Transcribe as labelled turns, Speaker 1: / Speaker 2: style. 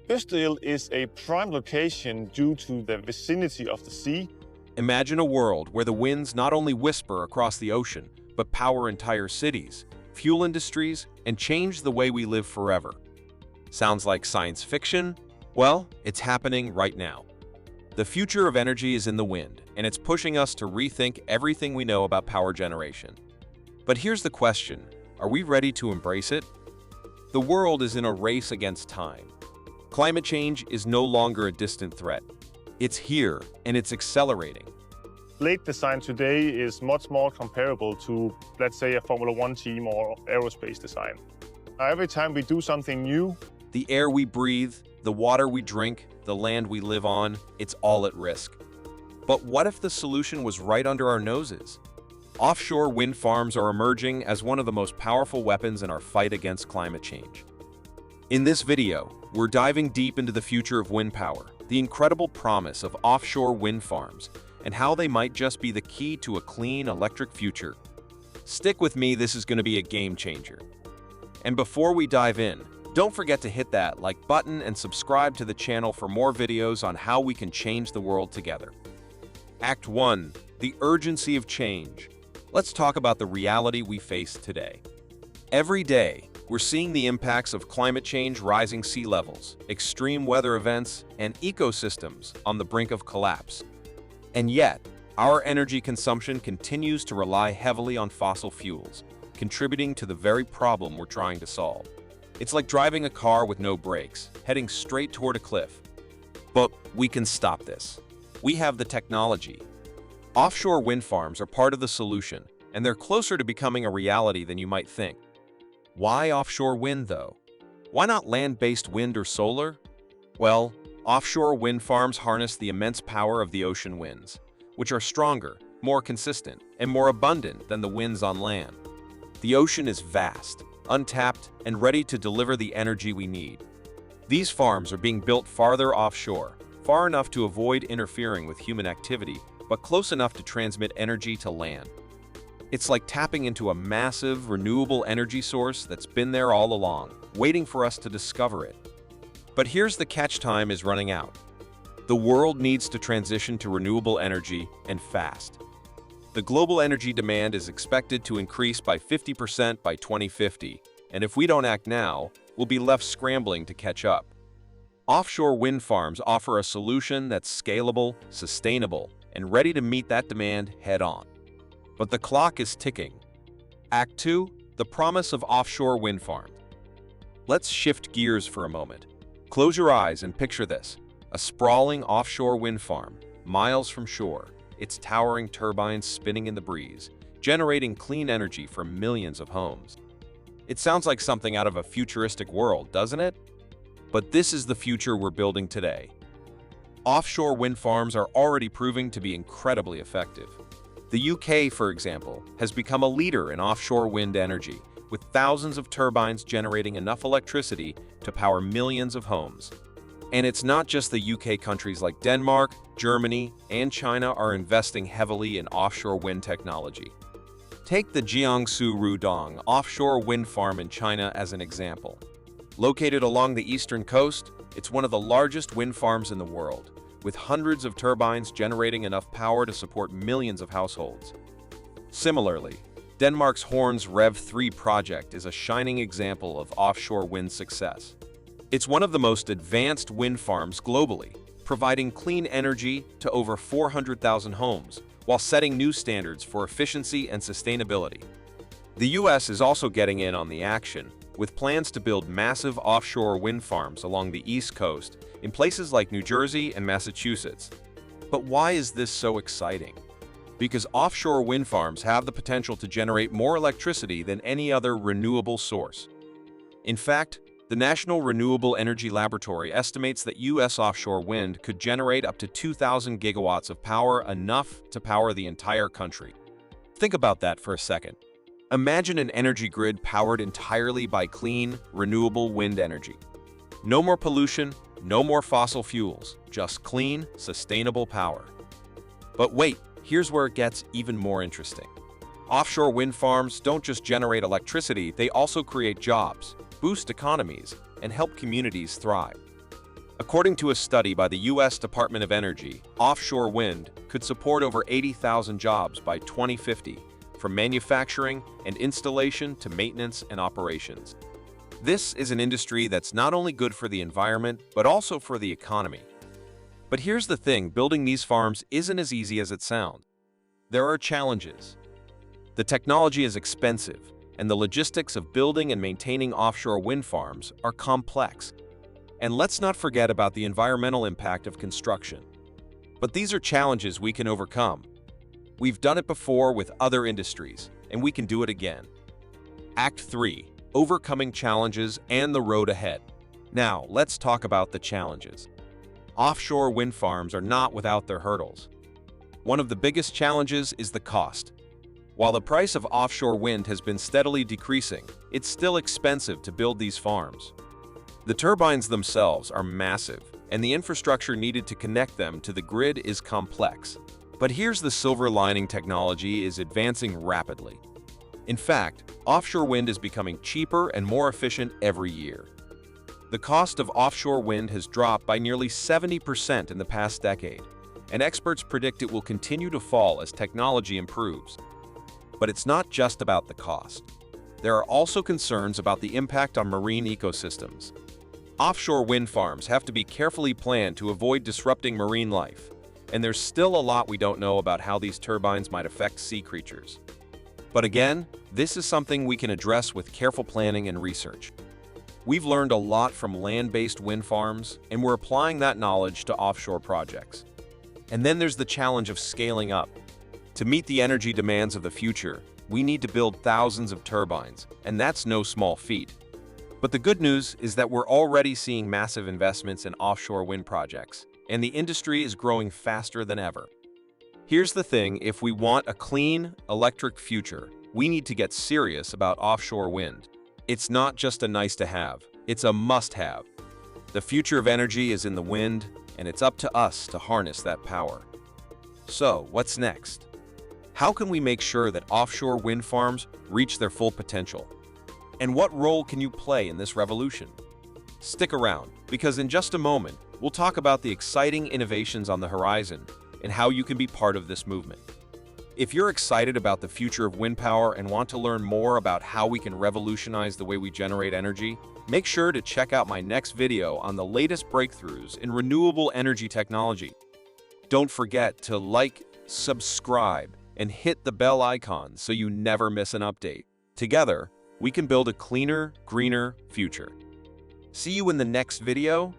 Speaker 1: Østerild is a prime location due to the vicinity of the sea.
Speaker 2: Imagine a world where the winds not only whisper across the ocean, but power entire cities, fuel industries, and change the way we live forever. Sounds like science fiction? Well, it's happening right now. The future of energy is in the wind, and it's pushing us to rethink everything we know about power generation. But here's the question, are we ready to embrace it? The world is in a race against time. Climate change is no longer a distant threat. It's here, and it's accelerating.
Speaker 1: Blade design today is much more comparable to, let's say, a Formula One team or aerospace design. Every time we do something new,
Speaker 2: The air we breathe, the water we drink, the land we live on, it's all at risk. But what if the solution was right under our noses? Offshore wind farms are emerging as one of the most powerful weapons in our fight against climate change. In this video, we're diving deep into the future of wind power, the incredible promise of offshore wind farms, and how they might just be the key to a clean electric future. Stick with me, this is going to be a game changer. And before we dive in, don't forget to hit that like button and subscribe to the channel for more videos on how we can change the world together. Act 1. The urgency of change. Let's talk about the reality we face today. Every day, we're seeing the impacts of climate change, rising sea levels, extreme weather events, and ecosystems on the brink of collapse. And yet, our energy consumption continues to rely heavily on fossil fuels, contributing to the very problem we're trying to solve. It's like driving a car with no brakes, heading straight toward a cliff. But we can stop this. We have the technology. Offshore wind farms are part of the solution, and they're closer to becoming a reality than you might think. Why offshore wind, though? Why not land-based wind or solar? Well, offshore wind farms harness the immense power of the ocean winds, which are stronger, more consistent, and more abundant than the winds on land. The ocean is vast, untapped, and ready to deliver the energy we need. These farms are being built farther offshore, far enough to avoid interfering with human activity, but close enough to transmit energy to land. It's like tapping into a massive, renewable energy source that's been there all along, waiting for us to discover it. But here's the catch: time is running out. The world needs to transition to renewable energy, and fast. The global energy demand is expected to increase by 50% by 2050, and if we don't act now, we'll be left scrambling to catch up. Offshore wind farms offer a solution that's scalable, sustainable, and ready to meet that demand head-on. But the clock is ticking. Act 2. The promise of offshore wind farms. Let's shift gears for a moment. Close your eyes and picture this: a sprawling offshore wind farm, miles from shore, its towering turbines spinning in the breeze, generating clean energy for millions of homes. It sounds like something out of a futuristic world, doesn't it? But this is the future we're building today. Offshore wind farms are already proving to be incredibly effective. The UK, for example, has become a leader in offshore wind energy, with thousands of turbines generating enough electricity to power millions of homes. And it's not just the UK. Countries like Denmark, Germany, and China are investing heavily in offshore wind technology. Take the Jiangsu Rudong offshore wind farm in China as an example. Located along the eastern coast, it's one of the largest wind farms in the world, with hundreds of turbines generating enough power to support millions of households. Similarly, Denmark's Horns Rev 3 project is a shining example of offshore wind success. It's one of the most advanced wind farms globally, providing clean energy to over 400,000 homes, while setting new standards for efficiency and sustainability. The US is also getting in on the action, with plans to build massive offshore wind farms along the East Coast in places like New Jersey and Massachusetts. But why is this so exciting? Because offshore wind farms have the potential to generate more electricity than any other renewable source. In fact, the National Renewable Energy Laboratory estimates that U.S. offshore wind could generate up to 2,000 gigawatts of power, enough to power the entire country. Think about that for a second. Imagine an energy grid powered entirely by clean, renewable wind energy. No more pollution, no more fossil fuels, just clean, sustainable power. But wait, here's where it gets even more interesting. Offshore wind farms don't just generate electricity, they also create jobs, boost economies, and help communities thrive. According to a study by the U.S. Department of Energy, offshore wind could support over 80,000 jobs by 2050, from manufacturing and installation to maintenance and operations. This is an industry that's not only good for the environment, but also for the economy. But here's the thing, building these farms isn't as easy as it sounds. There are challenges. The technology is expensive, and the logistics of building and maintaining offshore wind farms are complex. And let's not forget about the environmental impact of construction. But these are challenges we can overcome. We've done it before with other industries, and we can do it again. Act 3. Overcoming challenges and the road ahead. Now, let's talk about the challenges. Offshore wind farms are not without their hurdles. One of the biggest challenges is the cost. While the price of offshore wind has been steadily decreasing, it's still expensive to build these farms. The turbines themselves are massive, and the infrastructure needed to connect them to the grid is complex. But here's the silver lining: technology is advancing rapidly. In fact, offshore wind is becoming cheaper and more efficient every year. The cost of offshore wind has dropped by nearly 70% in the past decade, and experts predict it will continue to fall as technology improves. But it's not just about the cost. There are also concerns about the impact on marine ecosystems. Offshore wind farms have to be carefully planned to avoid disrupting marine life, and there's still a lot we don't know about how these turbines might affect sea creatures. But again, this is something we can address with careful planning and research. We've learned a lot from land-based wind farms, and we're applying that knowledge to offshore projects. And then there's the challenge of scaling up. To meet the energy demands of the future, we need to build thousands of turbines, and that's no small feat. But the good news is that we're already seeing massive investments in offshore wind projects, and the industry is growing faster than ever. Here's the thing: if we want a clean, electric future, we need to get serious about offshore wind. It's not just a nice-to-have, it's a must-have. The future of energy is in the wind, and it's up to us to harness that power. So, what's next? How can we make sure that offshore wind farms reach their full potential? And what role can you play in this revolution? Stick around, because in just a moment, we'll talk about the exciting innovations on the horizon and how you can be part of this movement. If you're excited about the future of wind power and want to learn more about how we can revolutionize the way we generate energy, make sure to check out my next video on the latest breakthroughs in renewable energy technology. Don't forget to like, subscribe, and hit the bell icon so you never miss an update. Together, we can build a cleaner, greener future. See you in the next video.